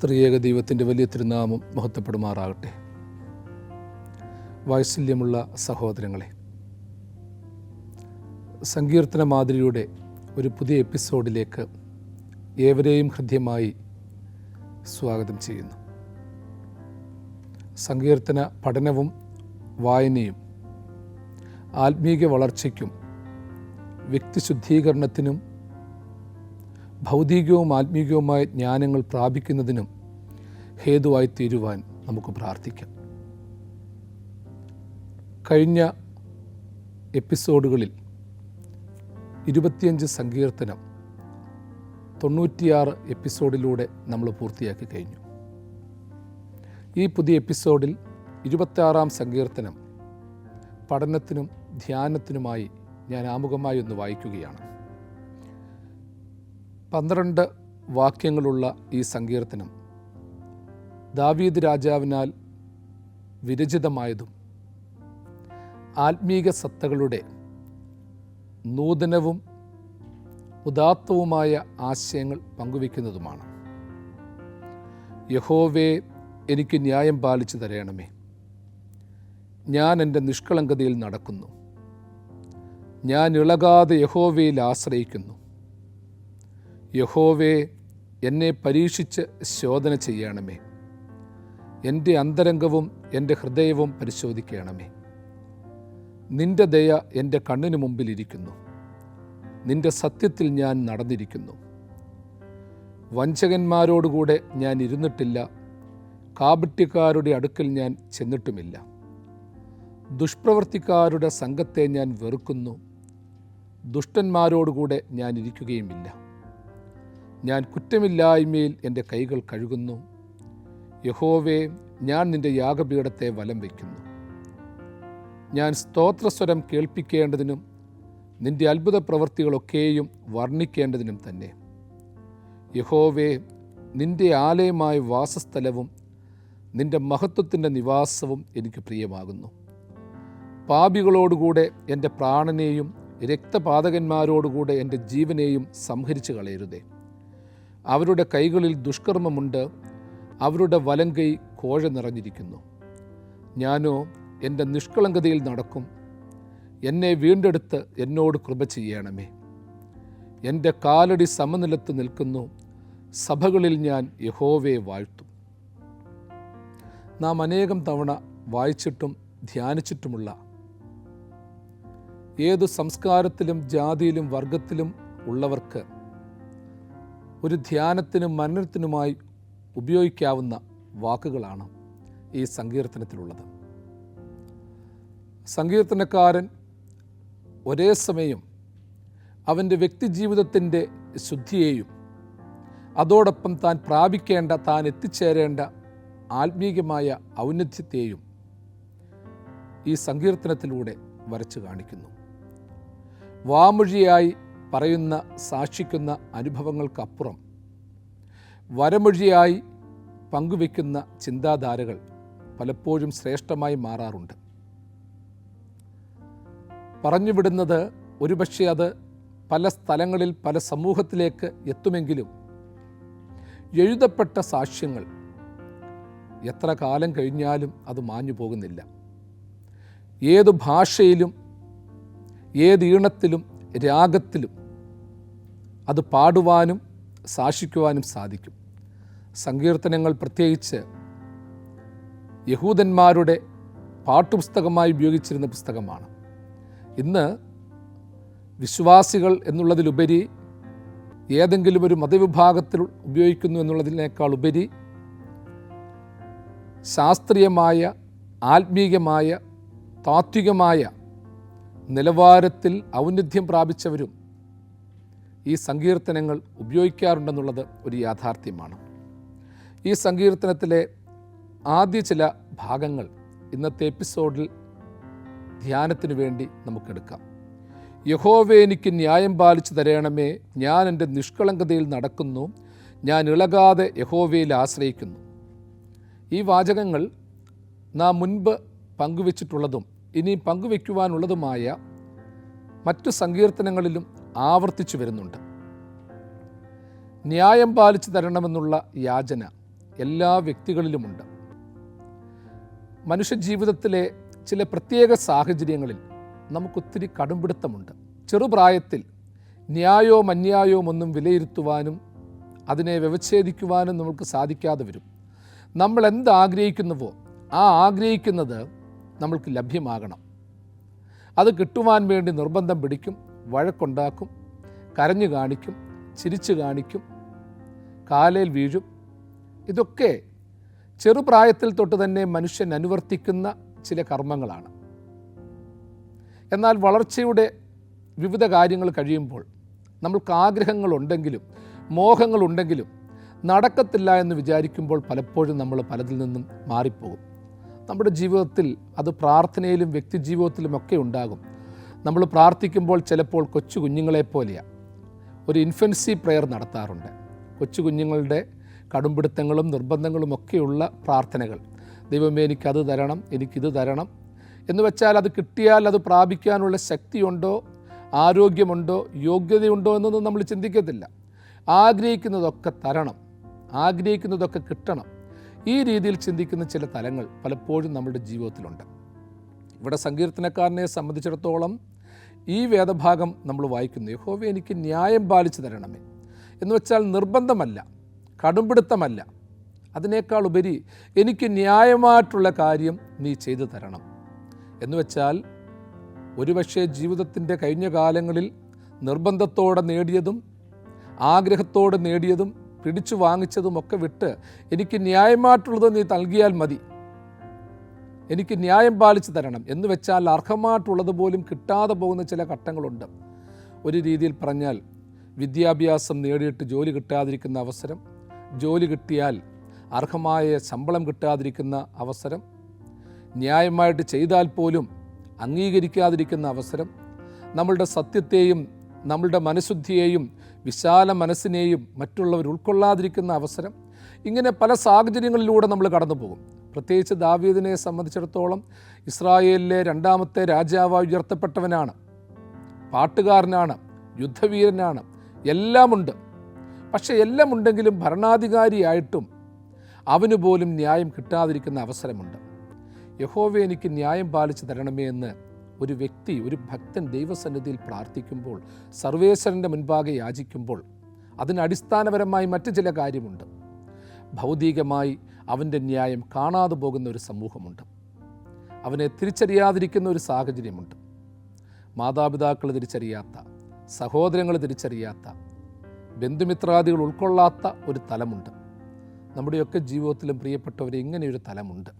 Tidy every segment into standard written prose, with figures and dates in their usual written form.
ത്രിയേക ദൈവത്തിൻ്റെ വലിയ തിരുനാമം മഹത്വപ്പെടുമാറാകട്ടെ. വാത്സല്യമുള്ള സഹോദരങ്ങളെ, സങ്കീർത്തന മാതിരിയുടെ ഒരു പുതിയ എപ്പിസോഡിലേക്ക് ഏവരെയും ഹൃദ്യമായി സ്വാഗതം ചെയ്യുന്നു. സങ്കീർത്തന പഠനവും വായനയും ആത്മീക വളർച്ചയ്ക്കും വ്യക്തിശുദ്ധീകരണത്തിനും ഭൗതികവും ആത്മീകവുമായ ജ്ഞാനങ്ങൾ പ്രാപിക്കുന്നതിനും ഹേതുവായി തീരുവാൻ നമുക്ക് പ്രാർത്ഥിക്കാം. കഴിഞ്ഞ എപ്പിസോഡുകളിൽ 25 സങ്കീർത്തനം 96 എപ്പിസോഡിലൂടെ നമ്മൾ പൂർത്തിയാക്കി കഴിഞ്ഞു. ഈ പുതിയ എപ്പിസോഡിൽ 26-ാം സങ്കീർത്തനം പഠനത്തിനും ധ്യാനത്തിനുമായി ഞാൻ ആമുഖമായി ഒന്ന് വായിക്കുകയാണ്. 12 വാക്യങ്ങളുള്ള ഈ സങ്കീർത്തനം ദാവീദ് രാജാവിനാൽ വിരചിതമായതും ആത്മീക സത്തകളുടെ നൂതനവും ഉദാത്തവുമായ ആശയങ്ങൾ പങ്കുവയ്ക്കുന്നതുമാണ്. യഹോവേ, എനിക്ക് ന്യായം പാലിച്ചു തരയണമേ. ഞാൻ എൻ്റെ നിഷ്കളങ്കതയിൽ നടക്കുന്നു. ഞാൻ ഇളകാതെ യഹോവയിൽ ആശ്രയിക്കുന്നു. യഹോവേ, എന്നെ പരീക്ഷിച്ച് ശോധന ചെയ്യണമേ. എൻ്റെ അന്തരംഗവും എൻ്റെ ഹൃദയവും പരിശോധിക്കണമേ. നിൻ്റെ ദയ എൻ്റെ കണ്ണിനു മുമ്പിലിരിക്കുന്നു. നിൻ്റെ സത്യത്തിൽ ഞാൻ നടന്നിരിക്കുന്നു. വഞ്ചകന്മാരോടുകൂടെ ഞാൻ ഇരുന്നിട്ടില്ല, കാപട്യക്കാരുടെ അടുക്കൽ ഞാൻ ചെന്നിട്ടുമില്ല. ദുഷ്പ്രവർത്തിക്കാരുടെ സംഘത്തെ ഞാൻ വെറുക്കുന്നു. ദുഷ്ടന്മാരോടുകൂടെ ഞാൻ ഇരിക്കുകയുമില്ല. ഞാൻ കുറ്റമില്ലായ്മയിൽ എൻ്റെ കൈകൾ കഴുകുന്നു. യഹോവേ, ഞാൻ നിൻ്റെ യാഗപീഠത്തെ വലം വയ്ക്കുന്നു. ഞാൻ സ്തോത്രസ്വരം കേൾപ്പിക്കേണ്ടതിനും നിൻ്റെ അത്ഭുത പ്രവൃത്തികളൊക്കെയും വർണ്ണിക്കേണ്ടതിനും തന്നെ. യഹോവേ, നിൻ്റെ ആലയമായ വാസസ്ഥലവും നിൻ്റെ മഹത്വത്തിൻ്റെ നിവാസവും എനിക്ക് പ്രിയമാകുന്നു. പാപികളോടുകൂടെ എൻ്റെ പ്രാണനെയും രക്തപാതകന്മാരോടുകൂടെ എൻ്റെ ജീവനെയും സംഹരിച്ചു കളയരുതേ. അവരുടെ കൈകളിൽ ദുഷ്കർമ്മമുണ്ട്, അവരുടെ വലങ്കൈ കോഴ നിറഞ്ഞിരിക്കുന്നു. ഞാനോ എൻ്റെ നിഷ്കളങ്കതയിൽ നടക്കും. എന്നെ വീണ്ടെടുത്ത് എന്നോട് കൃപ ചെയ്യണമേ. എൻ്റെ കാലടി സമനിലത്ത് നിൽക്കുന്നു. സഭകളിൽ ഞാൻ യഹോവയെ വാഴ്ത്തും. നാം അനേകം തവണ വായിച്ചിട്ടും ധ്യാനിച്ചിട്ടുമുള്ള, ഏതു സംസ്കാരത്തിലും ജാതിയിലും വർഗത്തിലും ഉള്ളവർക്ക് ഒരു ധ്യാനത്തിനും മനനത്തിനുമായി ഉപയോഗിക്കാവുന്ന വാക്കുകളാണ് ഈ സങ്കീർത്തനത്തിലുള്ളത്. സങ്കീർത്തനക്കാരൻ ഒരേ സമയം അവൻ്റെ വ്യക്തിജീവിതത്തിൻ്റെ ശുദ്ധിയെയും അതോടൊപ്പം താൻ പ്രാപിക്കേണ്ട, താൻ എത്തിച്ചേരേണ്ട ആത്മീകമായ ഔന്നത്യത്തെയും ഈ സങ്കീർത്തനത്തിലൂടെ വരച്ചു കാണിക്കുന്നു. വാമൊഴിയായി പറയുന്ന, സാക്ഷിക്കുന്ന അനുഭവങ്ങൾക്കപ്പുറം വരമൊഴിയായി പങ്കുവയ്ക്കുന്ന ചിന്താധാരകൾ പലപ്പോഴും ശ്രേഷ്ഠമായി മാറാറുണ്ട്. പറഞ്ഞുവിടുന്നത് ഒരുപക്ഷെ അത് പല സ്ഥലങ്ങളിൽ പല സമൂഹത്തിലേക്ക് എത്തുമെങ്കിലും എഴുതപ്പെട്ട സാക്ഷ്യങ്ങൾ എത്ര കാലം കഴിഞ്ഞാലും അത് മാഞ്ഞു പോകുന്നില്ല. ഏതു ഭാഷയിലും ഏത് ഈണത്തിലും രാഗത്തിലും അത് പാടുവാനും സാക്ഷിക്കുവാനും സാധിക്കും. സങ്കീർത്തനങ്ങൾ പ്രത്യേകിച്ച് യഹൂദന്മാരുടെ പാട്ടുപുസ്തകമായി ഉപയോഗിച്ചിരുന്ന പുസ്തകമാണ്. ഇന്ന് വിശ്വാസികൾ എന്നുള്ളതിലുപരി ഏതെങ്കിലും ഒരു മതവിഭാഗത്തിൽ ഉപയോഗിക്കുന്നു എന്നുള്ളതിനേക്കാൾ ഉപരി ശാസ്ത്രീയമായ, ആത്മീകമായ, താത്വികമായ നിലവാരത്തിൽ ഔന്നത്യം പ്രാപിച്ചവരും ഈ സങ്കീർത്തനങ്ങൾ ഉപയോഗിക്കാറുണ്ടെന്നുള്ളത് ഒരു യാഥാർത്ഥ്യമാണ്. ഈ സങ്കീർത്തനത്തിലെ ആദ്യ ചില ഭാഗങ്ങൾ ഇന്നത്തെ എപ്പിസോഡിൽ ധ്യാനത്തിനു വേണ്ടി നമുക്കെടുക്കാം. യഹോവേ, എനിക്ക് ന്യായം പാലിച്ചു തരയണമേ. ഞാൻ എൻ്റെ നിഷ്കളങ്കതയിൽ നടക്കുന്നു. ഞാൻ ഇളകാതെ യഹോവയിൽ ആശ്രയിക്കുന്നു. ഈ വാചകങ്ങൾ നാം മുൻപ് പങ്കുവച്ചിട്ടുള്ളതും ഇനി പങ്കുവയ്ക്കുവാനുള്ളതുമായ മറ്റു സങ്കീർത്തനങ്ങളിലും ആവർത്തിച്ചു വരുന്നുണ്ട്. ന്യായം പാലിച്ചു തരണമെന്നുള്ള യാചന എല്ലാ വ്യക്തികളിലുമുണ്ട്. മനുഷ്യജീവിതത്തിലെ ചില പ്രത്യേക സാഹചര്യങ്ങളിൽ നമുക്കൊത്തിരി കടുംപിടുത്തമുണ്ട്. ചെറുപ്രായത്തിൽ ന്യായവും അന്യായവും ഒന്നും വിലയിരുത്തുവാനും അതിനെ വ്യവച്ഛേദിക്കുവാനും നമുക്ക് സാധിക്കാതെ വരും. നമ്മൾ എന്താഗ്രഹിക്കുന്നുവോ ആ ആഗ്രഹിക്കുന്നത് നമ്മൾക്ക് ലഭ്യമാകണം. അത് കിട്ടുവാൻ വേണ്ടി നിർബന്ധം പിടിക്കും, വഴക്കുണ്ടാക്കും, കരഞ്ഞു കാണിക്കും, ചിരിച്ചു കാണിക്കും, കാലേൽ വീഴും. ഇതൊക്കെ ചെറുപ്രായത്തിൽ തൊട്ട് തന്നെ മനുഷ്യൻ അനുവർത്തിക്കുന്ന ചില കർമ്മങ്ങളാണ്. എന്നാൽ വളർച്ചയുടെ വിവിധ കാര്യങ്ങൾ കഴിയുമ്പോൾ നമ്മൾക്ക് ആഗ്രഹങ്ങളുണ്ടെങ്കിലും മോഹങ്ങളുണ്ടെങ്കിലും നടക്കത്തില്ല എന്ന് വിചാരിക്കുമ്പോൾ പലപ്പോഴും നമ്മൾ പലതിൽ നിന്നും മാറിപ്പോകും. നമ്മുടെ ജീവിതത്തിൽ അത് പ്രാർത്ഥനയിലും വ്യക്തിജീവിതത്തിലുമൊക്കെ ഉണ്ടാകും. നമ്മൾ പ്രാർത്ഥിക്കുമ്പോൾ ചിലപ്പോൾ കൊച്ചു കുഞ്ഞുങ്ങളെപ്പോലെയാണ്. ഒരു ഇൻഫൻസി പ്രെയർ നടത്താറുണ്ട്. കൊച്ചു കുഞ്ഞുങ്ങളുടെ കടുംപിടുത്തങ്ങളും നിർബന്ധങ്ങളും ഒക്കെയുള്ള പ്രാർത്ഥനകൾ. ദൈവമേ എനിക്കത് തരണം, എനിക്കിത് തരണം എന്ന് വെച്ചാൽ അത് കിട്ടിയാൽ അത് പ്രാപിക്കാനുള്ള ശക്തിയുണ്ടോ, ആരോഗ്യമുണ്ടോ, യോഗ്യതയുണ്ടോ എന്നൊന്നും നമ്മൾ ചിന്തിക്കത്തില്ല. ആഗ്രഹിക്കുന്നതൊക്കെ തരണം, ആഗ്രഹിക്കുന്നതൊക്കെ കിട്ടണം, ഈ രീതിയിൽ ചിന്തിക്കുന്ന ചില തലങ്ങൾ പലപ്പോഴും നമ്മുടെ ജീവിതത്തിലുണ്ട്. ഇവിടെ സങ്കീർത്തനക്കാരനെ സംബന്ധിച്ചിടത്തോളം ഈ വേദഭാഗം നമ്മൾ വായിക്കുന്നു. യഹോവേ എനിക്ക് ന്യായം പാലിച്ചു തരണമേ എന്ന് വെച്ചാൽ നിർബന്ധമല്ല, കടുംപിടുത്തമല്ല, അതിനേക്കാൾ ഉപരി എനിക്ക് ന്യായമായിട്ടുള്ള കാര്യം നീ ചെയ്തു തരണം എന്ന് വെച്ചാൽ ഒരുപക്ഷെ ജീവിതത്തിൻ്റെ കഴിഞ്ഞ കാലങ്ങളിൽ നിർബന്ധത്തോടെ നേടിയതും ആഗ്രഹത്തോടെ നേടിയതും പിടിച്ചു വാങ്ങിച്ചതുമൊക്കെ വിട്ട് എനിക്ക് ന്യായമായിട്ടുള്ളത് നീ നൽകിയാൽ മതി, എനിക്ക് ന്യായം പാലിച്ചു തരണം എന്ന് വെച്ചാൽ അർഹമായിട്ടുള്ളത് പോലും കിട്ടാതെ പോകുന്ന ചില ഘട്ടങ്ങളുണ്ട്. ഒരു രീതിയിൽ പറഞ്ഞാൽ വിദ്യാഭ്യാസം നേടിയിട്ട് ജോലി കിട്ടാതിരിക്കുന്ന അവസരം, ജോലി കിട്ടിയാൽ അർഹമായ ശമ്പളം കിട്ടാതിരിക്കുന്ന അവസരം, ന്യായമായിട്ട് ചെയ്താൽ പോലും അംഗീകരിക്കാതിരിക്കുന്ന അവസരം, നമ്മളുടെ സത്യത്തെയും നമ്മളുടെ മനഃശുദ്ധിയെയും വിശാല മനസ്സിനെയും മറ്റുള്ളവർ ഉൾക്കൊള്ളാതിരിക്കുന്ന അവസരം. ഇങ്ങനെ പല സാഹചര്യങ്ങളിലൂടെ നമ്മൾ കടന്നു പോകും. പ്രത്യേകിച്ച് ദാവീദിനെ സംബന്ധിച്ചിടത്തോളം ഇസ്രായേലിലെ രണ്ടാമത്തെ രാജാവായി ഉയർത്തപ്പെട്ടവനാണ്, പാട്ടുകാരനാണ്, യുദ്ധവീരനാണ്, എല്ലാമുണ്ട്. പക്ഷേ എല്ലാം ഉണ്ടെങ്കിലും ഭരണാധികാരിയായിട്ടും അവന് പോലും ന്യായം കിട്ടാതിരിക്കുന്ന അവസരമുണ്ട്. യഹോവേ എനിക്ക് ന്യായം പാലിച്ചു തരണമേ എന്ന് ഒരു വ്യക്തി, ഒരു ഭക്തൻ ദൈവസന്നിധിയിൽ പ്രാർത്ഥിക്കുമ്പോൾ, സർവേശ്വരൻ്റെ മുൻപാകെ യാചിക്കുമ്പോൾ അതിന് അടിസ്ഥാനപരമായി മറ്റു ചില കാര്യമുണ്ട്. ഭൗതികമായി അവൻ്റെ ന്യായം കാണാതെ പോകുന്ന ഒരു സമൂഹമുണ്ട്, അവനെ തിരിച്ചറിയാതിരിക്കുന്ന ഒരു സാഹചര്യമുണ്ട്. മാതാപിതാക്കൾ തിരിച്ചറിയാത്ത, സഹോദരങ്ങൾ തിരിച്ചറിയാത്ത, ബന്ധുമിത്രാദികൾ ഉൾക്കൊള്ളാത്ത ഒരു തലമുണ്ട്. നമ്മുടെയൊക്കെ ജീവിതത്തിലും പ്രിയപ്പെട്ടവരെ ഇങ്ങനെയൊരു തലമുണ്ട്.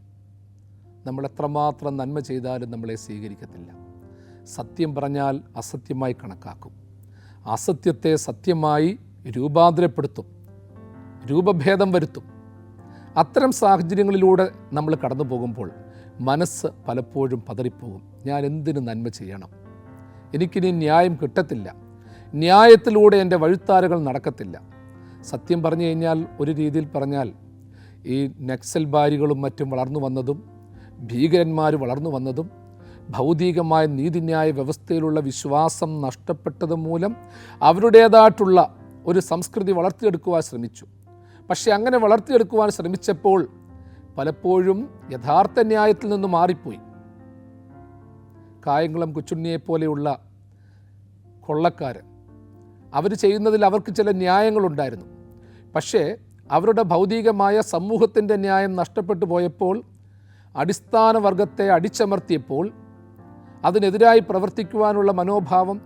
നമ്മൾ എത്രമാത്രം നന്മ ചെയ്താലും നമ്മളെ സ്വീകരിക്കത്തില്ല. സത്യം പറഞ്ഞാൽ അസത്യമായി കണക്കാക്കും, അസത്യത്തെ സത്യമായി രൂപാന്തരപ്പെടുത്തും, രൂപഭേദം വരുത്തും. അത്തരം സാഹചര്യങ്ങളിലൂടെ നമ്മൾ കടന്നു പോകുമ്പോൾ മനസ്സ് പലപ്പോഴും പതറിപ്പോകും. ഞാൻ എന്തിനു നന്മ ചെയ്യണം? എനിക്കിനി ന്യായം കിട്ടത്തില്ല, ന്യായത്തിലൂടെ എൻ്റെ വഴിത്താരകൾ നടക്കത്തില്ല. സത്യം പറഞ്ഞു കഴിഞ്ഞാൽ ഒരു രീതിയിൽ പറഞ്ഞാൽ ഈ നക്സൽ ബാരികളും മറ്റും വളർന്നു വന്നതും ഭീകരന്മാർ വളർന്നു വന്നതും ഭൗതികമായ നീതിന്യായ വ്യവസ്ഥയിലുള്ള വിശ്വാസം നഷ്ടപ്പെട്ടത് മൂലം അവരുടേതായിട്ടുള്ള ഒരു സംസ്കൃതി വളർത്തിയെടുക്കുവാൻ ശ്രമിച്ചു. പക്ഷേ അങ്ങനെ വളർത്തിയെടുക്കുവാൻ ശ്രമിച്ചപ്പോൾ പലപ്പോഴും യഥാർത്ഥ ന്യായത്തിൽ നിന്ന് മാറിപ്പോയി. കായംകുളം കൊച്ചുണ്ണിയെപ്പോലെയുള്ള കൊള്ളക്കാർ അവർ ചെയ്യുന്നതിൽ അവർക്ക് ചില ന്യായങ്ങളുണ്ടായിരുന്നു. പക്ഷേ അവരുടെ ഭൗതികമായ സമൂഹത്തിൻ്റെ ന്യായം നഷ്ടപ്പെട്ടു പോയപ്പോൾ, അടിസ്ഥാന വർഗത്തെ അടിച്ചമർത്തിയപ്പോൾ അതിനെതിരായി പ്രവർത്തിക്കുവാനുള്ള മനോഭാവം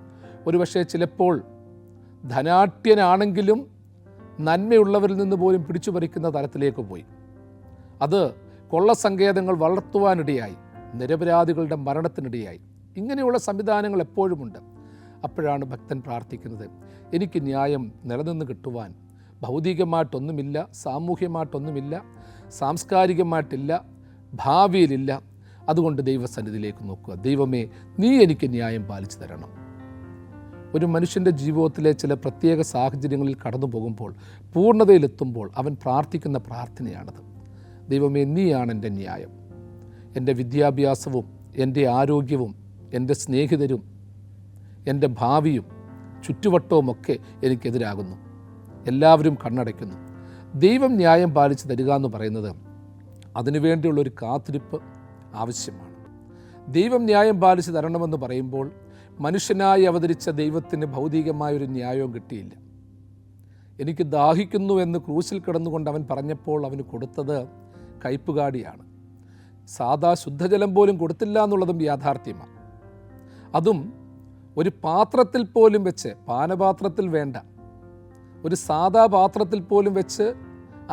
ഒരുപക്ഷെ ചിലപ്പോൾ ധനാഢ്യനാണെങ്കിലും നന്മയുള്ളവരിൽ നിന്ന് പോലും പിടിച്ചു പറിക്കുന്ന തലത്തിലേക്ക് പോയി. അത് കൊള്ളസങ്കേതങ്ങൾ വളർത്തുവാനിടയായി, നിരപരാധികളുടെ മരണത്തിനിടയായി. ഇങ്ങനെയുള്ള സംവിധാനങ്ങൾ എപ്പോഴുമുണ്ട്. അപ്പോഴാണ് ഭക്തൻ പ്രാർത്ഥിക്കുന്നത്, എനിക്ക് ന്യായം നിലനിന്ന് കിട്ടുവാൻ ഭൗതികമായിട്ടൊന്നുമില്ല, സാമൂഹ്യമായിട്ടൊന്നുമില്ല, സാംസ്കാരികമായിട്ടില്ല, ഭാവിയിലില്ല. അതുകൊണ്ട് ദൈവസന്നിധിയിലേക്ക് നോക്കുക. ദൈവമേ, നീ എനിക്ക് ന്യായം പാലിച്ചു തരണം. ഒരു മനുഷ്യൻ്റെ ജീവിതത്തിലെ ചില പ്രത്യേക സാഹചര്യങ്ങളിൽ കടന്നു പോകുമ്പോൾ, പൂർണ്ണതയിലെത്തുമ്പോൾ അവൻ പ്രാർത്ഥിക്കുന്ന പ്രാർത്ഥനയാണത്. ദൈവമേ, നീയാണ് എൻ്റെ ന്യായം. എൻ്റെ വിദ്യാഭ്യാസവും എൻ്റെ ആരോഗ്യവും എൻ്റെ സ്നേഹിതരും എൻ്റെ ഭാവിയും ചുറ്റുവട്ടവുമൊക്കെ എനിക്കെതിരാകുന്നു. എല്ലാവരും കണ്ണടയ്ക്കുന്നു. ദൈവം ന്യായം പാലിച്ച് തരിക എന്ന് പറയുന്നത് അതിനുവേണ്ടിയുള്ളൊരു കാത്തിരിപ്പ് ആവശ്യമാണ്. ദൈവം ന്യായം പാലിച്ച് തരണമെന്ന് പറയുമ്പോൾ മനുഷ്യനായി അവതരിച്ച ദൈവത്തിന് ഭൗതികമായൊരു ന്യായവും കിട്ടിയില്ല. എനിക്ക് ദാഹിക്കുന്നു എന്ന് ക്രൂശിൽ കിടന്നുകൊണ്ട് അവൻ പറഞ്ഞപ്പോൾ അവന് കൊടുത്തത് കയ്പുകാടിയാണ്. സാധാ ശുദ്ധജലം പോലും കൊടുത്തില്ല എന്നുള്ളതും യാഥാർത്ഥ്യമാണ്. അതും ഒരു പാത്രത്തിൽ പോലും വെച്ച്, പാനപാത്രത്തിൽ വേണ്ട, ഒരു സാധാ പാത്രത്തിൽ പോലും വെച്ച്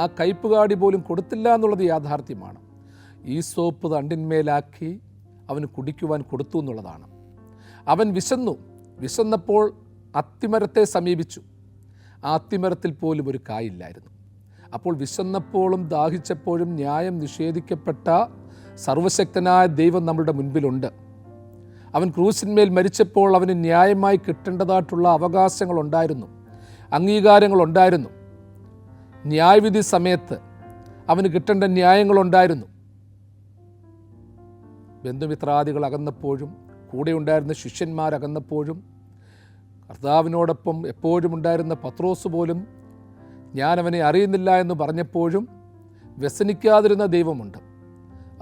ആ കയ്പുകാടി പോലും കൊടുത്തില്ല എന്നുള്ളത് യാഥാർത്ഥ്യമാണ്. ഈ സോപ്പ് തണ്ടിന്മേലാക്കി അവന് കുടിക്കുവാൻ കൊടുത്തു എന്നുള്ളതാണ്. അവൻ വിശന്നപ്പോൾ അത്തിമരത്തെ സമീപിച്ചു. ആ അത്തിമരത്തിൽ പോലും ഒരു കായില്ലായിരുന്നു. അപ്പോൾ വിശന്നപ്പോഴും ദാഹിച്ചപ്പോഴും ന്യായം നിഷേധിക്കപ്പെട്ട സർവശക്തനായ ദൈവം നമ്മളുടെ മുൻപിലുണ്ട്. അവൻ ക്രൂശിന്മേൽ മരിച്ചപ്പോൾ അവന് ന്യായമായി കിട്ടേണ്ടതായിട്ടുള്ള അവകാശങ്ങളുണ്ടായിരുന്നു, അംഗീകാരങ്ങളുണ്ടായിരുന്നു. ന്യായവിധി സമയത്ത് അവന് കിട്ടേണ്ട ന്യായങ്ങളുണ്ടായിരുന്നു. ബന്ധുമിത്രാദികൾ അകന്നപ്പോഴും കൂടെ ഉണ്ടായിരുന്ന ശിഷ്യന്മാരകന്നപ്പോഴും കർത്താവിനോടൊപ്പം എപ്പോഴും ഉണ്ടായിരുന്ന പത്രോസ് പോലും ഞാനവനെ അറിയുന്നില്ല എന്ന് പറഞ്ഞപ്പോഴും വ്യസനിക്കാതിരുന്ന ദൈവമുണ്ട്.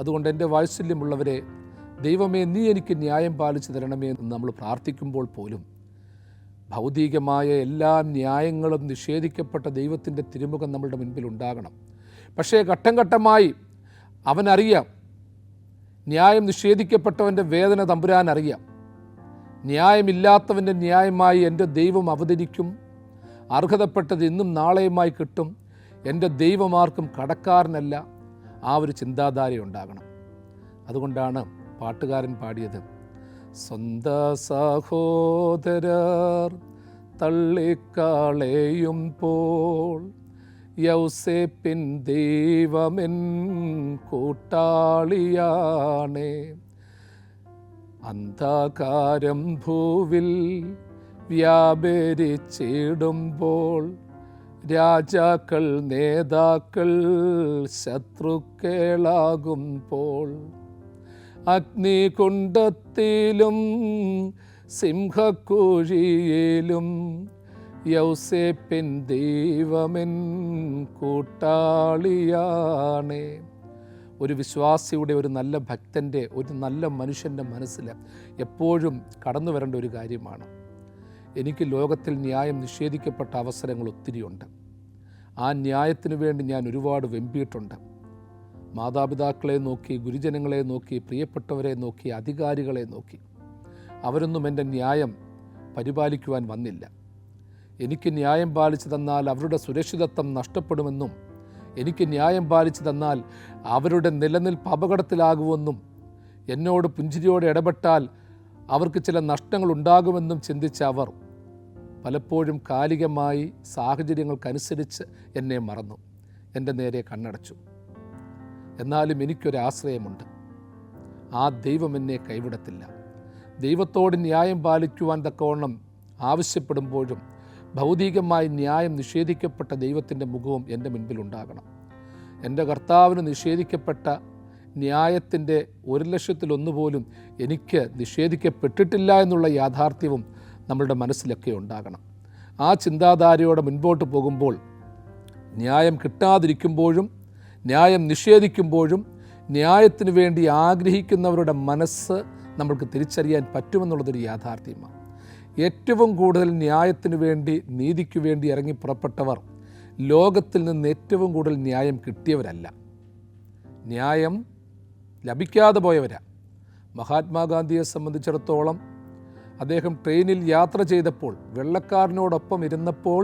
അതുകൊണ്ട് എൻ്റെ വാത്സല്യമുള്ളവരെ, ദൈവമേ നീ എനിക്ക് ന്യായം പാലിച്ചു തരണമേ എന്ന് നമ്മൾ പ്രാർത്ഥിക്കുമ്പോൾ പോലും ഭൗതികമായ എല്ലാ ന്യായങ്ങളും നിഷേധിക്കപ്പെട്ട ദൈവത്തിൻ്റെ തിരുമുഖം നമ്മളുടെ മുൻപിൽ ഉണ്ടാകണം. പക്ഷേ ഘട്ടം ഘട്ടമായി അവനറിയാം, ന്യായം നിഷേധിക്കപ്പെട്ടവൻ്റെ വേദന തമ്പുരാൻ അറിയാം. ന്യായമില്ലാത്തവൻ്റെ ന്യായമായി എൻ്റെ ദൈവം അവതരിക്കും. അർഹതപ്പെട്ടത് ഇന്നും നാളെയുമായി കിട്ടും. എൻ്റെ ദൈവമാർക്കും കടക്കാരനല്ല. ആ ഒരു ചിന്താധാര ഉണ്ടാകണം. അതുകൊണ്ടാണ് പാട്ടുകാരൻ പാടിയത്, സ്വന്ത സഹോദരർ തള്ളിക്കളയുമ്പോൾ യൗസേപ്പിൻ ദൈവമെൻ കൂട്ടാളിയാണേ. അന്ധകാരം ഭൂവിൽ വ്യാപരിച്ചിടുമ്പോൾ രാജാക്കൾ നേതാക്കൾ ശത്രുക്കളാകുമ്പോൾ അഗ്നികുണ്ഡത്തിലും സിംഹക്കുഴിയിലും യൗസേപ്പിൻ ദൈവമെൻ കൂട്ടാളിയാണേ. ഒരു വിശ്വാസിയുടെ, ഒരു നല്ല ഭക്തൻ്റെ, ഒരു നല്ല മനുഷ്യൻ്റെ മനസ്സിൽ എപ്പോഴും കടന്നു വരേണ്ട ഒരു കാര്യമാണ്, എനിക്ക് ലോകത്തിൽ ന്യായം നിഷേധിക്കപ്പെട്ട അവസരങ്ങൾ ഒത്തിരിയുണ്ട്. ആ ന്യായത്തിന് വേണ്ടി ഞാൻ ഒരുപാട് വെമ്പിയിട്ടുണ്ട്. മാതാപിതാക്കളെ നോക്കി, ഗുരുജനങ്ങളെ നോക്കി, പ്രിയപ്പെട്ടവരെ നോക്കി, അധികാരികളെ നോക്കി. അവരൊന്നും എൻ്റെ ന്യായം പരിപാലിക്കുവാൻ വന്നില്ല. എനിക്ക് ന്യായം പാലിച്ചു തന്നാൽ അവരുടെ സുരക്ഷിതത്വം നഷ്ടപ്പെടുമെന്നും, എനിക്ക് ന്യായം പാലിച്ചു തന്നാൽ അവരുടെ നിലനിൽപ്പ് അപകടത്തിലാകുമെന്നും, എന്നോട് പുഞ്ചിരിയോടെ ഇടപെട്ടാൽ അവർക്ക് ചില നഷ്ടങ്ങൾ ഉണ്ടാകുമെന്നും ചിന്തിച്ച അവർ പലപ്പോഴും കാലികമായി സാഹചര്യങ്ങൾക്കനുസരിച്ച് എന്നെ മറന്നു, എൻ്റെ നേരെ കണ്ണടച്ചു. എന്നാലും എനിക്കൊരാശ്രയമുണ്ട്. ആ ദൈവം എന്നെ കൈവിടത്തില്ല. ദൈവത്തോട് ന്യായം പാലിക്കുവാൻ തക്കവണ്ണം ആവശ്യപ്പെടുമ്പോഴും ഭൗതികമായി ന്യായം നിഷേധിക്കപ്പെട്ട ദൈവത്തിൻ്റെ മുഖവും എൻ്റെ മുൻപിലുണ്ടാകണം. എൻ്റെ കർത്താവിന് നിഷേധിക്കപ്പെട്ട ന്യായത്തിൻ്റെ 1,00,000 പോലും എനിക്ക് നിഷേധിക്കപ്പെട്ടിട്ടില്ല എന്നുള്ള യാഥാർത്ഥ്യവും നമ്മളുടെ മനസ്സിലൊക്കെ ഉണ്ടാകണം. ആ ചിന്താധാരയോടെ മുൻപോട്ട് പോകുമ്പോൾ ന്യായം കിട്ടാതിരിക്കുമ്പോഴും ന്യായം നിഷേധിക്കുമ്പോഴും ന്യായത്തിന് വേണ്ടി ആഗ്രഹിക്കുന്നവരുടെ മനസ്സ് നമ്മൾക്ക് തിരിച്ചറിയാൻ പറ്റുമെന്നുള്ളതൊരു യാഥാർത്ഥ്യമാണ്. ഏറ്റവും കൂടുതൽ ന്യായത്തിന് വേണ്ടി, നീതിക്ക് വേണ്ടി ഇറങ്ങി പുറപ്പെട്ടവർ ലോകത്തിൽ നിന്ന് ഏറ്റവും കൂടുതൽ ന്യായം കിട്ടിയവരല്ല, ന്യായം ലഭിക്കാതെ പോയവരാ. മഹാത്മാഗാന്ധിയെ സംബന്ധിച്ചിടത്തോളം അദ്ദേഹം ട്രെയിനിൽ യാത്ര ചെയ്തപ്പോൾ വെള്ളക്കാരനോടൊപ്പം ഇരുന്നപ്പോൾ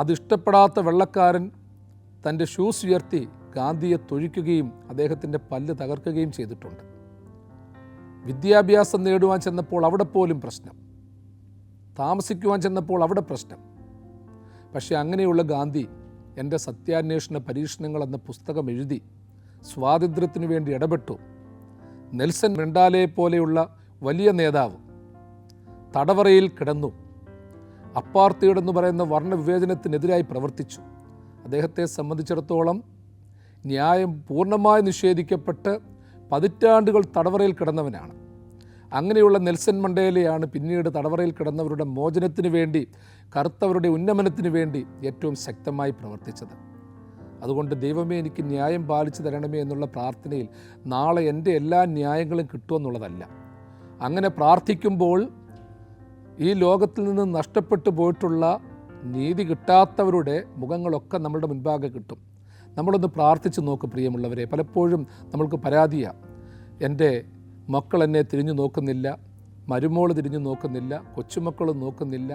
അതിഷ്ടപ്പെടാത്ത വെള്ളക്കാരൻ തൻ്റെ ഷൂസ് ഉയർത്തി ഗാന്ധിയെ തൊഴിക്കുകയും അദ്ദേഹത്തിൻ്റെ പല്ല് തകർക്കുകയും ചെയ്തിട്ടുണ്ട്. വിദ്യാഭ്യാസം നേടുവാൻ ചെന്നപ്പോൾ അവിടെ പോലും പ്രശ്നം, താമസിക്കുവാൻ ചെന്നപ്പോൾ അവിടെ പ്രശ്നം. പക്ഷേ അങ്ങനെയുള്ള ഗാന്ധി എൻ്റെ സത്യാന്വേഷണ പരീക്ഷണങ്ങൾ എന്ന പുസ്തകം എഴുതി സ്വാതന്ത്ര്യത്തിനു വേണ്ടി ഇടപെട്ടു. നെൽസൺ മണ്ടേലയെ പോലെയുള്ള വലിയ നേതാവ് തടവറയിൽ കിടന്നു. അപ്പാർത്തൈഡ് എന്ന് പറയുന്ന വർണ്ണവിവേചനത്തിനെതിരായി പ്രവർത്തിച്ചു. അദ്ദേഹത്തെ സംബന്ധിച്ചിടത്തോളം ന്യായം പൂർണ്ണമായി നിഷേധിക്കപ്പെട്ട് പതിറ്റാണ്ടുകൾ തടവറയിൽ കിടന്നവനാണ്. അങ്ങനെയുള്ള നെൽസൺ മണ്ടേലയാണ് പിന്നീട് തടവറയിൽ കിടന്നവരുടെ മോചനത്തിന് വേണ്ടി കറുത്തവരുടെ ഉന്നമനത്തിന് വേണ്ടി ഏറ്റവും ശക്തമായി പ്രവർത്തിച്ചത്. അതുകൊണ്ട് ദൈവമേ എനിക്ക് ന്യായം പാലിച്ചു തരണമേ എന്നുള്ള പ്രാർത്ഥനയിൽ നാളെ എൻ്റെ എല്ലാ ന്യായങ്ങളും കിട്ടുമെന്നുള്ളതല്ല. അങ്ങനെ പ്രാർത്ഥിക്കുമ്പോൾ ഈ ലോകത്തിൽ നിന്ന് നഷ്ടപ്പെട്ടു പോയിട്ടുള്ള നീതി കിട്ടാത്തവരുടെ മുഖങ്ങളൊക്കെ നമ്മളുടെ മുൻപാകെ കിട്ടും. നമ്മളൊന്ന് പ്രാർത്ഥിച്ച് നോക്ക് പ്രിയമുള്ളവരെ. പലപ്പോഴും നമ്മൾക്ക് പരാതിയാണ്, എൻ്റെ മക്കൾ എന്നെ തിരിഞ്ഞു നോക്കുന്നില്ല, മരുമോൾ തിരിഞ്ഞു നോക്കുന്നില്ല, കൊച്ചുമക്കൾ നോക്കുന്നില്ല,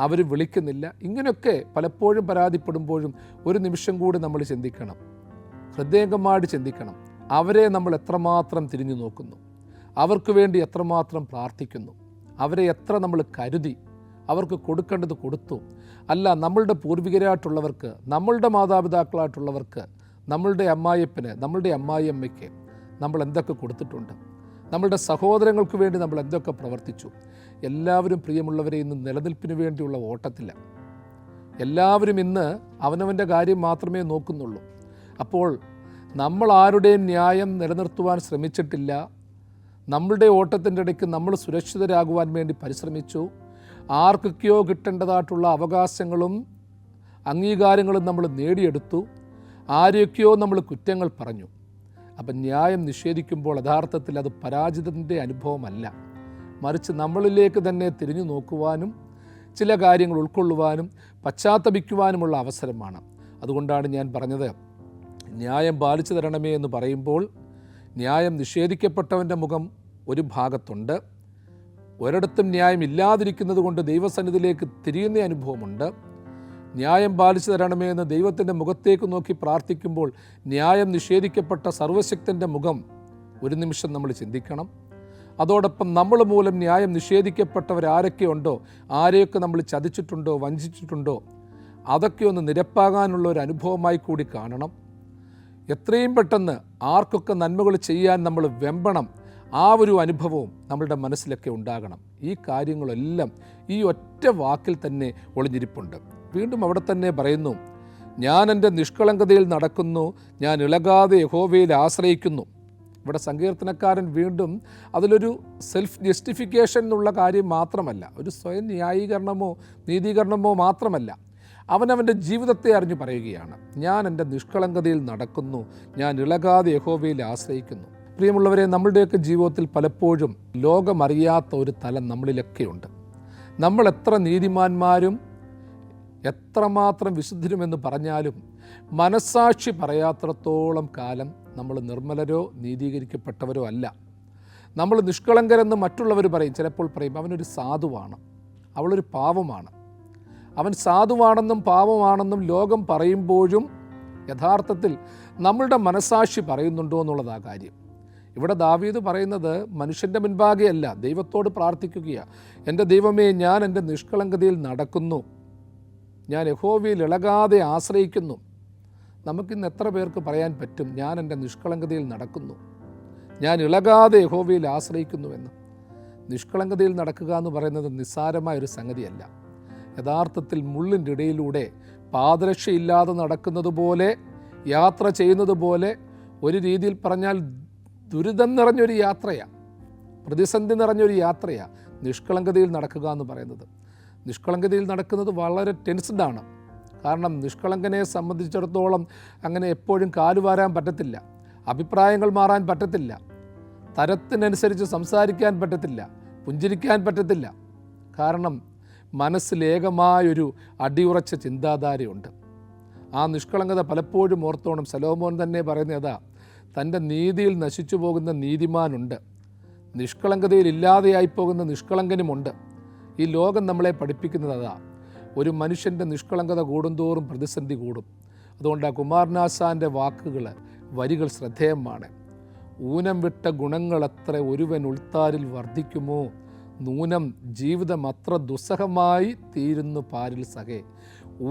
അവർ വിളിക്കുന്നില്ല. ഇങ്ങനെയൊക്കെ പലപ്പോഴും പരാതിപ്പെടുമ്പോഴും ഒരു നിമിഷം കൂടി നമ്മൾ ചിന്തിക്കണം, ഹൃദയംഗമായിട്ട് ചിന്തിക്കണം. അവരെ നമ്മൾ എത്രമാത്രം തിരിഞ്ഞു നോക്കുന്നു, അവർക്ക് വേണ്ടി എത്രമാത്രം പ്രാർത്ഥിക്കുന്നു, അവരെ എത്ര നമ്മൾ കരുതി, അവർക്ക് കൊടുക്കേണ്ടത് കൊടുത്തു. അല്ല, നമ്മളുടെ പൂർവികരായിട്ടുള്ളവർക്ക്, നമ്മളുടെ മാതാപിതാക്കളായിട്ടുള്ളവർക്ക്, നമ്മളുടെ അമ്മായിയപ്പന്, നമ്മളുടെ അമ്മായിയമ്മയ്ക്ക് നമ്മൾ എന്തൊക്കെ കൊടുത്തിട്ടുണ്ട്, നമ്മളുടെ സഹോദരങ്ങൾക്ക് വേണ്ടി നമ്മൾ എന്തൊക്കെ പ്രവർത്തിച്ചു. എല്ലാവരും പ്രിയമുള്ളവരെ ഇന്ന് നിലനിൽപ്പിന് വേണ്ടിയുള്ള ഓട്ടത്തില്ല. എല്ലാവരും ഇന്ന് അവനവൻ്റെ കാര്യം മാത്രമേ നോക്കുന്നുള്ളൂ. അപ്പോൾ നമ്മൾ ആരുടെയും ന്യായം നിലനിർത്തുവാൻ ശ്രമിച്ചിട്ടില്ല. നമ്മളുടെ ഓട്ടത്തിൻ്റെ ഇടയ്ക്ക് നമ്മൾ സുരക്ഷിതരാകുവാൻ വേണ്ടി പരിശ്രമിച്ചു. ആർക്കൊക്കെയോ കിട്ടേണ്ടതായിട്ടുള്ള അവകാശങ്ങളും അംഗീകാരങ്ങളും നമ്മൾ നേടിയെടുത്തു. ആരെയൊക്കെയോ നമ്മൾ കുറ്റങ്ങൾ പറഞ്ഞു. അപ്പം ന്യായം നിഷേധിക്കുമ്പോൾ യഥാർത്ഥത്തിൽ അത് പരാജിതൻ്റെ അനുഭവമല്ല, മറിച്ച് നമ്മളിലേക്ക് തന്നെ തിരിഞ്ഞു നോക്കുവാനും ചില കാര്യങ്ങൾ ഉൾക്കൊള്ളുവാനും പശ്ചാത്തപിക്കുവാനുമുള്ള അവസരമാണ്. അതുകൊണ്ടാണ് ഞാൻ പറഞ്ഞത്, ന്യായം പാലിച്ചു തരണമേ എന്ന് പറയുമ്പോൾ ന്യായം നിഷേധിക്കപ്പെട്ടവൻ്റെ മുഖം ഒരു ഭാഗത്തുണ്ട്. ഒരിടത്തും ന്യായം ഇല്ലാതിരിക്കുന്നത് കൊണ്ട് ദൈവസന്നിധിയിലേക്ക് തിരിയുന്ന അനുഭവമുണ്ട്. ന്യായം പാലിച്ചു തരണമേ എന്ന് ദൈവത്തിൻ്റെ മുഖത്തേക്ക് നോക്കി പ്രാർത്ഥിക്കുമ്പോൾ ന്യായം നിഷേധിക്കപ്പെട്ട സർവശക്തൻ്റെ മുഖം ഒരു നിമിഷം നമ്മൾ ചിന്തിക്കണം. അതോടൊപ്പം നമ്മൾ മൂലം ന്യായം നിഷേധിക്കപ്പെട്ടവരാരൊക്കെയുണ്ടോ, ആരെയൊക്കെ നമ്മൾ ചതിച്ചിട്ടുണ്ടോ, വഞ്ചിച്ചിട്ടുണ്ടോ, അതൊക്കെ ഒന്ന് നിരപ്പാകാനുള്ള ഒരു അനുഭവമായി കൂടി കാണണം. എത്രയും പെട്ടെന്ന് ആർക്കൊക്കെ നന്മകൾ ചെയ്യാൻ നമ്മൾ വെമ്പണം, ആ ഒരു അനുഭവവും നമ്മളുടെ മനസ്സിലൊക്കെ ഉണ്ടാകണം. ഈ കാര്യങ്ങളെല്ലാം ഈ ഒറ്റ വാക്കിൽ തന്നെ ഒളിഞ്ഞിരിപ്പുണ്ട്. വീണ്ടും അവിടെ തന്നെ പറയുന്നു, ഞാൻ എൻ്റെ നിഷ്കളങ്കതയിൽ നടക്കുന്നു, ഞാൻ ഇളകാതെ യഹോവയിൽ ആശ്രയിക്കുന്നു. ഇവിടെ സങ്കീർത്തനക്കാരൻ വീണ്ടും അതിലൊരു സെൽഫ് ജസ്റ്റിഫിക്കേഷൻ എന്നുള്ള കാര്യം മാത്രമല്ല, ഒരു സ്വയം ന്യായീകരണമോ നീതീകരണമോ മാത്രമല്ല, അവനവൻ്റെ ജീവിതത്തെ അറിഞ്ഞു പറയുകയാണ്. ഞാൻ എൻ്റെ നിഷ്കളങ്കതയിൽ നടക്കുന്നു, ഞാൻ ഇളകാതെ യഹോവയിൽ ആശ്രയിക്കുന്നു. പ്രിയമുള്ളവരെ, നമ്മളുടെയൊക്കെ ജീവിതത്തിൽ പലപ്പോഴും ലോകമറിയാത്ത ഒരു തലം നമ്മളിലൊക്കെയുണ്ട്. നമ്മൾ എത്ര നീതിമാന്മാരും എത്രമാത്രം വിശുദ്ധരുമെന്ന് പറഞ്ഞാലും മനസ്സാക്ഷി പറയാത്തിടത്തോളം കാലം നമ്മൾ നിർമ്മലരോ നീതീകരിക്കപ്പെട്ടവരോ അല്ല. നമ്മൾ നിഷ്കളങ്കരെന്ന് മറ്റുള്ളവർ പറയും. ചിലപ്പോൾ പറയും അവനൊരു സാധുവാണ്, അവളൊരു പാവമാണ്. അവൻ സാധുവാണെന്നും പാവമാണെന്നും ലോകം പറയുമ്പോഴും യഥാർത്ഥത്തിൽ നമ്മളുടെ മനസ്സാക്ഷി പറയുന്നുണ്ടോ എന്നുള്ളതാ കാര്യം. ഇവിടെ ദാവീദ് പറയുന്നത് മനുഷ്യൻ്റെ മുൻപാകെയല്ല, ദൈവത്തോട് പ്രാർത്ഥിക്കുകയാണ്. എൻ്റെ ദൈവമേ, ഞാൻ എൻ്റെ നിഷ്കളങ്കതയിൽ നടക്കുന്നു, ഞാൻ യഹോവയിൽ ഇളകാതെ ആശ്രയിക്കുന്നു. നമുക്കിന്ന് എത്ര പേർക്ക് പറയാൻ പറ്റും, ഞാൻ എൻ്റെ നിഷ്കളങ്കതയിൽ നടക്കുന്നു, ഞാൻ ഇളകാതെ യഹോവയിൽ ആശ്രയിക്കുന്നുവെന്ന്? നിഷ്കളങ്കതയിൽ നടക്കുക എന്ന് പറയുന്നത് നിസ്സാരമായൊരു സംഗതിയല്ല. യഥാർത്ഥത്തിൽ മുള്ളിൻ്റെ ഇടയിലൂടെ പാദരക്ഷയില്ലാതെ നടക്കുന്നത് പോലെ, യാത്ര ചെയ്യുന്നത് പോലെ, ഒരു രീതിയിൽ പറഞ്ഞാൽ ദുരിതം നിറഞ്ഞൊരു യാത്രയാണ്, പ്രതിസന്ധി നിറഞ്ഞൊരു യാത്രയാണ് നിഷ്കളങ്കതയിൽ നടക്കുക എന്ന് പറയുന്നത്. നിഷ്കളങ്കതയിൽ നടക്കുന്നത് വളരെ ടെൻസ്ഡാണ്. കാരണം നിഷ്കളങ്കനെ സംബന്ധിച്ചിടത്തോളം അങ്ങനെ എപ്പോഴും കാലുവാരാൻ പറ്റത്തില്ല, അഭിപ്രായങ്ങൾ മാറാൻ പറ്റത്തില്ല, തരത്തിനനുസരിച്ച് സംസാരിക്കാൻ പറ്റത്തില്ല, പുഞ്ചിരിക്കാൻ പറ്റത്തില്ല. കാരണം മനസ്സിലേകമായൊരു അടിയുറച്ച ചിന്താധാരയുണ്ട്. ആ നിഷ്കളങ്കത പലപ്പോഴും ഓർത്തോണം. ശലോമോൻ തന്നെ പറയുന്നതാ, തൻ്റെ നീതിയിൽ നശിച്ചു പോകുന്ന നീതിമാനുണ്ട്, നിഷ്കളങ്കതയിൽ ഇല്ലാതെയായി പോകുന്ന നിഷ്കളങ്കനുമുണ്ട്. ഈ ലോകം നമ്മളെ പഠിപ്പിക്കുന്നതാ, ഒരു മനുഷ്യൻ്റെ നിഷ്കളങ്കത കൂടുന്തോറും പ്രതിസന്ധി കൂടും. അതുകൊണ്ട് ആ കുമാരനാശാൻ്റെ വരികൾ ശ്രദ്ധേയമാണ്. ഊനം വിട്ട ഗുണങ്ങളത്ര ഒരുവൻ ഉൾത്താരിൽ വർദ്ധിക്കുമോ, നൂനം ജീവിതം അത്ര ദുസ്സഹമായി തീരുന്നു പാരിൽ സഹേ.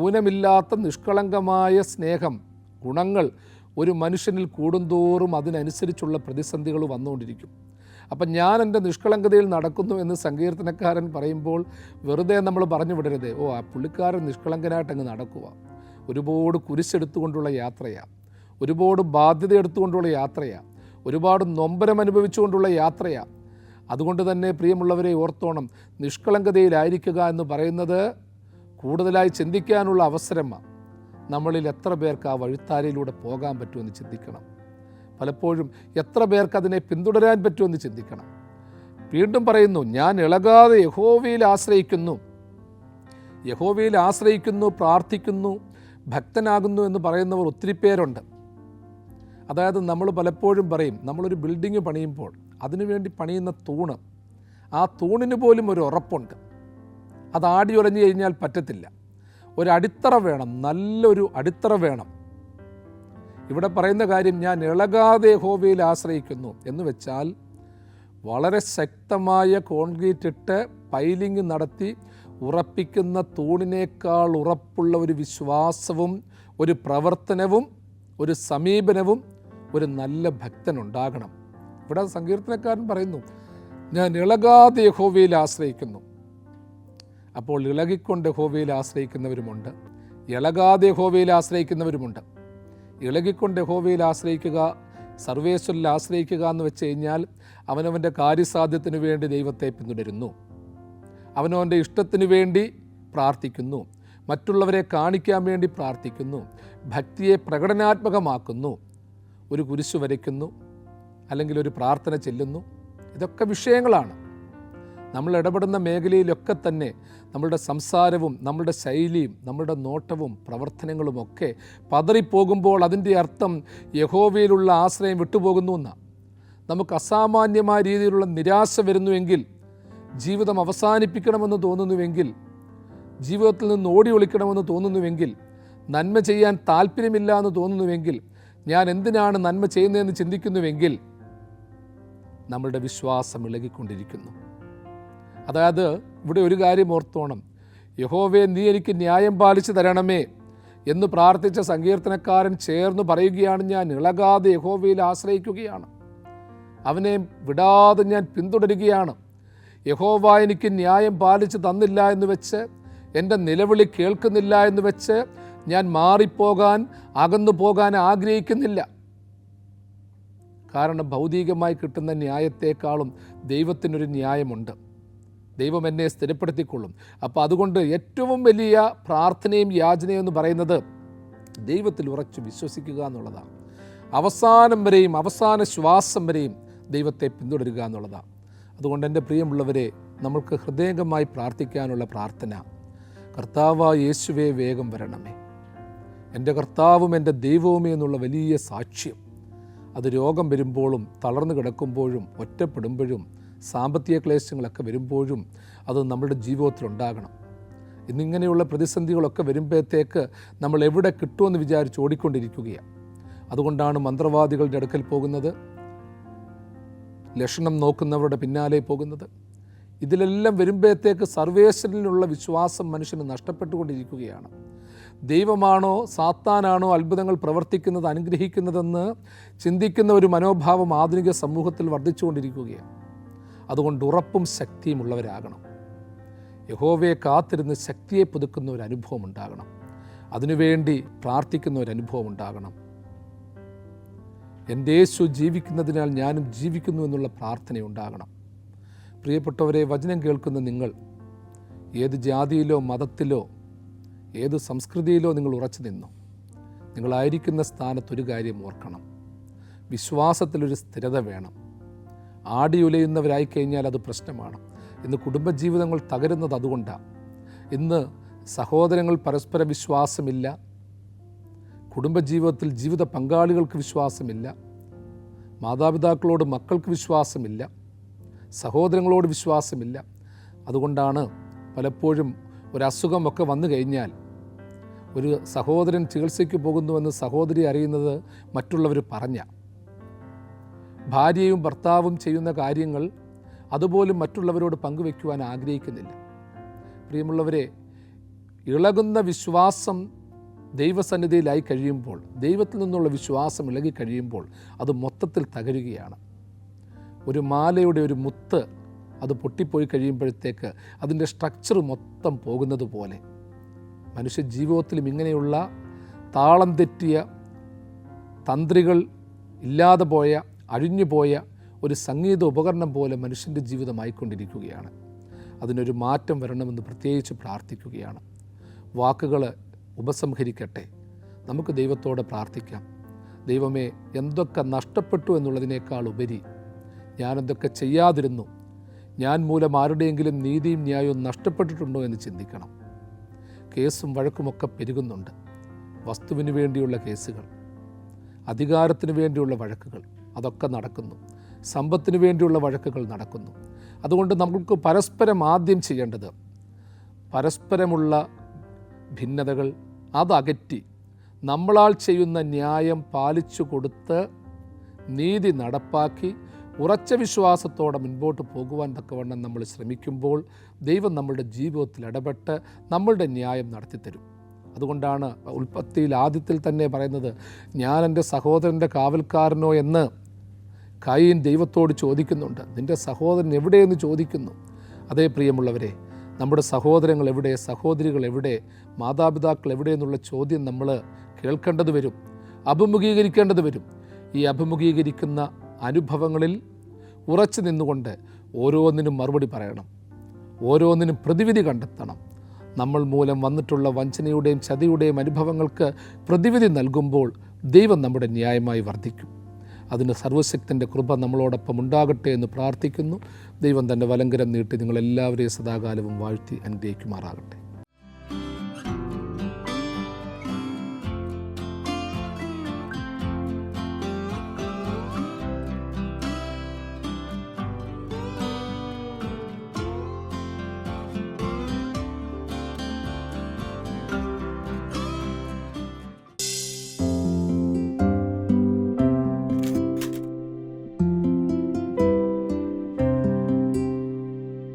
ഊനമില്ലാത്ത നിഷ്കളങ്കമായ സ്നേഹം, ഗുണങ്ങൾ ഒരു മനുഷ്യനിൽ കൂടുന്തോറും അതിനനുസരിച്ചുള്ള പ്രതിസന്ധികൾ വന്നുകൊണ്ടിരിക്കും. അപ്പം ഞാൻ എൻ്റെ നിഷ്കളങ്കതയിൽ നടക്കുന്നു എന്ന് സങ്കീർത്തനക്കാരൻ പറയുമ്പോൾ വെറുതെ നമ്മൾ പറഞ്ഞു വിടരുത്, ഓ ആ പുള്ളിക്കാരൻ നിഷ്കളങ്കനായിട്ട് അങ്ങ് നടക്കുക. ഒരുപാട് കുരിശെടുത്തുകൊണ്ടുള്ള യാത്രയാണ്, ഒരുപാട് ബാധ്യത എടുത്തുകൊണ്ടുള്ള യാത്രയാണ്, ഒരുപാട് നൊമ്പരം അനുഭവിച്ചുകൊണ്ടുള്ള യാത്രയാണ്. അതുകൊണ്ട് തന്നെ പ്രിയമുള്ളവരെ ഓർത്തോണം, നിഷ്കളങ്കതയിലായിരിക്കുക എന്ന് പറയുന്നത് കൂടുതലായി ചിന്തിക്കാനുള്ള അവസരമാണ്. നമ്മളിൽ എത്ര പേർക്ക് ആ വഴിത്താരയിലൂടെ പോകാൻ പറ്റുമെന്ന് ചിന്തിക്കണം. പലപ്പോഴും എത്ര പേർക്ക് അതിനെ പിന്തുടരാൻ പറ്റുമെന്ന് ചിന്തിക്കണം. വീണ്ടും പറയുന്നു, ഞാൻ ഇളകാതെ യഹോവയിൽ ആശ്രയിക്കുന്നു. യഹോവയിൽ ആശ്രയിക്കുന്നു, പ്രാർത്ഥിക്കുന്നു, ഭക്തനാകുന്നു എന്ന് പറയുന്നവർ ഒത്തിരി പേരുണ്ട്. അതായത് നമ്മൾ പലപ്പോഴും പറയും, നമ്മളൊരു ബിൽഡിങ് പണിയുമ്പോൾ അതിനുവേണ്ടി പണിയുന്ന തൂണ്, ആ തൂണിന് പോലും ഒരു ഉറപ്പുണ്ട്. അത് ആടി ഉലഞ്ഞു കഴിഞ്ഞാൽ പറ്റത്തില്ല. ഒരടിത്തറ വേണം, നല്ലൊരു അടിത്തറ വേണം. ഇവിടെ പറയുന്ന കാര്യം, ഞാൻ ഇളകാതെ യഹോവയിൽ ആശ്രയിക്കുന്നു എന്ന് വെച്ചാൽ വളരെ ശക്തമായ കോൺക്രീറ്റ് ഇട്ട് പൈലിംഗ് നടത്തി ഉറപ്പിക്കുന്ന തൂണിനേക്കാൾ ഉറപ്പുള്ള ഒരു വിശ്വാസവും ഒരു പ്രവർത്തനവും ഒരു സമീപനവും ഒരു നല്ല ഭക്തനുണ്ടാകണം. ഇവിടെ സങ്കീർത്തനക്കാരൻ പറയുന്നു, ഞാൻ ഇളകാതെ യഹോവയിൽ ആശ്രയിക്കുന്നു. അപ്പോൾ ഇളകിക്കൊണ്ട് യഹോവയിൽ ആശ്രയിക്കുന്നവരുമുണ്ട്, ഇളകാതെ യഹോവയിൽ ആശ്രയിക്കുന്നവരുമുണ്ട്. ഇളകിക്കൊണ്ട് യഹോവയിൽ ആശ്രയിക്കുക, സർവേശ്വരിൽ ആശ്രയിക്കുക എന്ന് വെച്ച് കഴിഞ്ഞാൽ അവനവൻ്റെ കാര്യസാധ്യത്തിന് വേണ്ടി ദൈവത്തെ പിന്തുടരുന്നു, അവനവൻ്റെ ഇഷ്ടത്തിന് വേണ്ടി പ്രാർത്ഥിക്കുന്നു, മറ്റുള്ളവരെ കാണിക്കാൻ വേണ്ടി പ്രാർത്ഥിക്കുന്നു, ഭക്തിയെ പ്രകടനാത്മകമാക്കുന്നു, ഒരു കുരിശു വരയ്ക്കുന്നു, അല്ലെങ്കിൽ ഒരു പ്രാർത്ഥന ചെല്ലുന്നു. ഇതൊക്കെ വിഷയങ്ങളാണ്. നമ്മൾ ഇടപെടുന്ന മേഖലയിലൊക്കെ തന്നെ നമ്മളുടെ സംസാരവും നമ്മളുടെ ശൈലിയും നമ്മളുടെ നോട്ടവും പ്രവർത്തനങ്ങളുമൊക്കെ പതറിപ്പോകുമ്പോൾ അതിൻ്റെ അർത്ഥം യഹോവയിലുള്ള ആശ്രയം വിട്ടുപോകുന്നു എന്നാണ്. നമുക്ക് അസാമാന്യമായ രീതിയിലുള്ള നിരാശ വരുന്നുവെങ്കിൽ, ജീവിതം അവസാനിപ്പിക്കണമെന്ന് തോന്നുന്നുവെങ്കിൽ, ജീവിതത്തിൽ നിന്ന് ഓടി ഒളിക്കണമെന്ന് തോന്നുന്നുവെങ്കിൽ, നന്മ ചെയ്യാൻ താല്പര്യമില്ല എന്ന് തോന്നുന്നുവെങ്കിൽ, ഞാൻ എന്തിനാണ് നന്മ ചെയ്യുന്നതെന്ന് ചിന്തിക്കുന്നുവെങ്കിൽ നമ്മളുടെ വിശ്വാസം ഇളകിക്കൊണ്ടിരിക്കുന്നു. അതായത് ഇവിടെ ഒരു കാര്യം ഓർത്തോണം, യഹോവേ നീ എനിക്ക് ന്യായം പാലിച്ചു തരണമേ എന്ന് പ്രാർത്ഥിച്ച സങ്കീർത്തനക്കാരൻ ചേർന്ന് പറയുകയാണ്, ഞാൻ ഇളകാതെ യഹോവയിൽ ആശ്രയിക്കുകയാണ്, അവനെ വിടാതെ ഞാൻ പിന്തുടരുകയാണ്. യഹോവ എനിക്ക് ന്യായം പാലിച്ചു തന്നില്ല എന്ന് വെച്ച്, എൻ്റെ നിലവിളി കേൾക്കുന്നില്ല എന്ന് വെച്ച് ഞാൻ മാറിപ്പോകാൻ, അകന്നു പോകാൻ ആഗ്രഹിക്കുന്നില്ല. കാരണം ഭൗതികമായി കിട്ടുന്ന ന്യായത്തെക്കാളും ദൈവത്തിനൊരു ന്യായമുണ്ട്. ദൈവം എന്നെ സ്ഥിരപ്പെടുത്തിക്കൊള്ളും. അപ്പോൾ അതുകൊണ്ട് ഏറ്റവും വലിയ പ്രാർത്ഥനയും യാചനയും എന്ന് പറയുന്നത് ദൈവത്തിൽ ഉറച്ചു വിശ്വസിക്കുക എന്നുള്ളതാണ്. അവസാനം വരെയും, അവസാന ശ്വാസം വരെയും ദൈവത്തെ പിന്തുടരുക എന്നുള്ളതാണ്. അതുകൊണ്ട് എൻ്റെ പ്രിയമുള്ളവരെ, നമ്മൾക്ക് ഹൃദയംഗമായി പ്രാർത്ഥിക്കാനുള്ള പ്രാർത്ഥന, കർത്താവായ യേശുവേ വേഗം വരണമേ, എൻ്റെ കർത്താവും എൻ്റെ ദൈവവുമേ എന്നുള്ള വലിയ സാക്ഷ്യം. അത് രോഗം വരുമ്പോഴും, തളർന്നു കിടക്കുമ്പോഴും, ഒറ്റപ്പെടുമ്പോഴും, സാമ്പത്തിക ക്ലേശങ്ങളൊക്കെ വരുമ്പോഴും അത് നമ്മുടെ ജീവിതത്തിലുണ്ടാകണം. ഇന്നിങ്ങനെയുള്ള പ്രതിസന്ധികളൊക്കെ വരുമ്പോഴത്തേക്ക് നമ്മൾ എവിടെ കിട്ടുമെന്ന് വിചാരിച്ച് ഓടിക്കൊണ്ടിരിക്കുകയാണ്. അതുകൊണ്ടാണ് മന്ത്രവാദികളുടെ അടുക്കൽ പോകുന്നത്, ലക്ഷണം നോക്കുന്നവരുടെ പിന്നാലെ പോകുന്നത്. ഇതിലെല്ലാം വരുമ്പോഴത്തേക്ക് സർവേശ്വരനിലുള്ള വിശ്വാസം മനുഷ്യന് നഷ്ടപ്പെട്ടുകൊണ്ടിരിക്കുകയാണ്. ദൈവമാണോ സാത്താനാണോ അത്ഭുതങ്ങൾ പ്രവർത്തിക്കുന്നത്, അനുഗ്രഹിക്കുന്നതെന്ന് ചിന്തിക്കുന്ന ഒരു മനോഭാവം ആധുനിക സമൂഹത്തിൽ വർദ്ധിച്ചുകൊണ്ടിരിക്കുകയാണ്. അതുകൊണ്ട് ഉറപ്പും ശക്തിയും ഉള്ളവരാകണം. യഹോവയെ കാത്തിരുന്ന് ശക്തിയെ പുതുക്കുന്ന ഒരു അനുഭവം ഉണ്ടാകണം. അതിനുവേണ്ടി പ്രാർത്ഥിക്കുന്ന ഒരു അനുഭവം ഉണ്ടാകണം. എൻ്റെ യേശു ജീവിക്കുന്നതിനാൽ ഞാനും ജീവിക്കുന്നു എന്നുള്ള പ്രാർത്ഥനയുണ്ടാകണം. പ്രിയപ്പെട്ടവരെ, വചനം കേൾക്കുന്ന നിങ്ങൾ ഏത് ജാതിയിലോ മതത്തിലോ ഏത് സംസ്കൃതിയിലോ നിങ്ങൾ ഉറച്ചു നിന്നു, നിങ്ങളായിരിക്കുന്ന സ്ഥാനത്തൊരു കാര്യം ഓർക്കണം, വിശ്വാസത്തിലൊരു സ്ഥിരത വേണം. ആടിയുലയുന്നവരായിക്കഴിഞ്ഞാൽ അത് പ്രശ്നമാണ്. ഇന്ന് കുടുംബജീവിതങ്ങൾ തകരുന്നത് അതുകൊണ്ടാണ്. ഇന്ന് സഹോദരങ്ങൾ പരസ്പര വിശ്വാസമില്ല, കുടുംബജീവിതത്തിൽ ജീവിത പങ്കാളികൾക്ക് വിശ്വാസമില്ല, മാതാപിതാക്കളോട് മക്കൾക്ക് വിശ്വാസമില്ല, സഹോദരങ്ങളോട് വിശ്വാസമില്ല. അതുകൊണ്ടാണ് പലപ്പോഴും ഒരസുഖമൊക്കെ വന്നു കഴിഞ്ഞാൽ ഒരു സഹോദരൻ ചികിത്സയ്ക്ക് പോകുന്നുവെന്ന് സഹോദരി അറിയുന്നത് മറ്റുള്ളവർ പറഞ്ഞ, ഭാര്യയും ഭർത്താവും ചെയ്യുന്ന കാര്യങ്ങൾ അതുപോലും മറ്റുള്ളവരോട് പങ്കുവെക്കുവാൻ ആഗ്രഹിക്കുന്നില്ല. പ്രിയമുള്ളവരെ, ഇളകുന്ന വിശ്വാസം ദൈവസന്നിധിയിലായി കഴിയുമ്പോൾ, ദൈവത്തിൽ നിന്നുള്ള വിശ്വാസം ഇളകി കഴിയുമ്പോൾ അത് മൊത്തത്തിൽ തകരുകയാണ്. ഒരു മാലയുടെ ഒരു മുത്ത് അത് പൊട്ടിപ്പോയി കഴിയുമ്പോഴത്തേക്ക് അതിൻ്റെ സ്ട്രക്ചർ മൊത്തം പോകുന്നത് പോലെ മനുഷ്യ ജീവിതത്തിലും ഇങ്ങനെയുള്ള താളം തെറ്റിയ തന്ത്രികൾ ഇല്ലാതെ പോയ, അഴിഞ്ഞുപോയ ഒരു സംഗീത ഉപകരണം പോലെ മനുഷ്യൻ്റെ ജീവിതമായിക്കൊണ്ടിരിക്കുകയാണ്. അതിനൊരു മാറ്റം വരണമെന്ന് പ്രത്യേകിച്ച് പ്രാർത്ഥിക്കുകയാണ്. വാക്കുകൾ ഉപസംഹരിക്കട്ടെ. നമുക്ക് ദൈവത്തോട് പ്രാർത്ഥിക്കാം. ദൈവമേ, എന്തൊക്കെ നഷ്ടപ്പെട്ടു എന്നുള്ളതിനേക്കാൾ ഉപരി ഞാനെന്തൊക്കെ ചെയ്യാതിരുന്നു, ഞാൻ മൂലം ആരുടെയെങ്കിലും നീതിയും ന്യായവും നഷ്ടപ്പെട്ടിട്ടുണ്ടോ എന്ന് ചിന്തിക്കണം. കേസും വഴക്കുമൊക്കെ പെരുകുന്നുണ്ട്. വസ്തുവിന് വേണ്ടിയുള്ള കേസുകൾ, അധികാരത്തിന് വേണ്ടിയുള്ള വഴക്കുകൾ അതൊക്കെ നടക്കുന്നു. സമ്പത്തിന് വേണ്ടിയുള്ള വഴക്കുകൾ നടക്കുന്നു. അതുകൊണ്ട് നമുക്ക് പരസ്പരം ആദ്യം ചെയ്യേണ്ടത് പരസ്പരമുള്ള ഭിന്നതകൾ അതകറ്റി നമ്മളാൽ ചെയ്യുന്ന ന്യായം പാലിച്ചു കൊടുത്ത് നീതി നടപ്പാക്കി ഉറച്ച വിശ്വാസത്തോടെ മുൻപോട്ട് പോകുവാൻ തക്കവണ്ണം നമ്മൾ ശ്രമിക്കുമ്പോൾ ദൈവം നമ്മളുടെ ജീവിതത്തിൽ ഇടപെട്ട് നമ്മളുടെ ന്യായം നടത്തിത്തരും. അതുകൊണ്ടാണ് ഉൽപ്പത്തിയിൽ ആദ്യത്തിൽ തന്നെ പറയുന്നത്, ഞാൻ എൻ്റെ സഹോദരൻ്റെ കാവൽക്കാരനോ എന്ന് കയീൻ ദൈവത്തോട് ചോദിക്കുന്നുണ്ട്. നിൻ്റെ സഹോദരൻ എവിടെയെന്ന് ചോദിക്കുന്നു. അതേ പ്രിയമുള്ളവരെ, നമ്മുടെ സഹോദരങ്ങൾ എവിടെ, സഹോദരികൾ എവിടെ, മാതാപിതാക്കൾ എവിടെ എന്നുള്ള ചോദ്യം നമ്മൾ കേൾക്കേണ്ടത് വരും, അഭിമുഖീകരിക്കേണ്ടത് വരും. ഈ അഭിമുഖീകരിക്കുന്ന അനുഭവങ്ങളിൽ ഉറച്ചു നിന്നുകൊണ്ട് ഓരോന്നിനും മറുപടി പറയണം, ഓരോന്നിനും പ്രതിവിധി കണ്ടെത്തണം. നമ്മൾ മൂലം വന്നിട്ടുള്ള വഞ്ചനയുടെയും ചതിയുടെയും അനുഭവങ്ങൾക്ക് പ്രതിവിധി നൽകുമ്പോൾ ദൈവം നമ്മുടെ ന്യായമായി വർദ്ധിക്കും. അതിന് സർവശക്തൻ്റെ കൃപ നമ്മളോടൊപ്പം ഉണ്ടാകട്ടെ എന്ന് പ്രാർത്ഥിക്കുന്നു. ദൈവം തൻ്റെ വലങ്കരം നീട്ടി നിങ്ങളെല്ലാവരെയും സദാകാലവും വാഴ്ത്തി അനുഗ്രഹിക്കുമാറാകട്ടെ.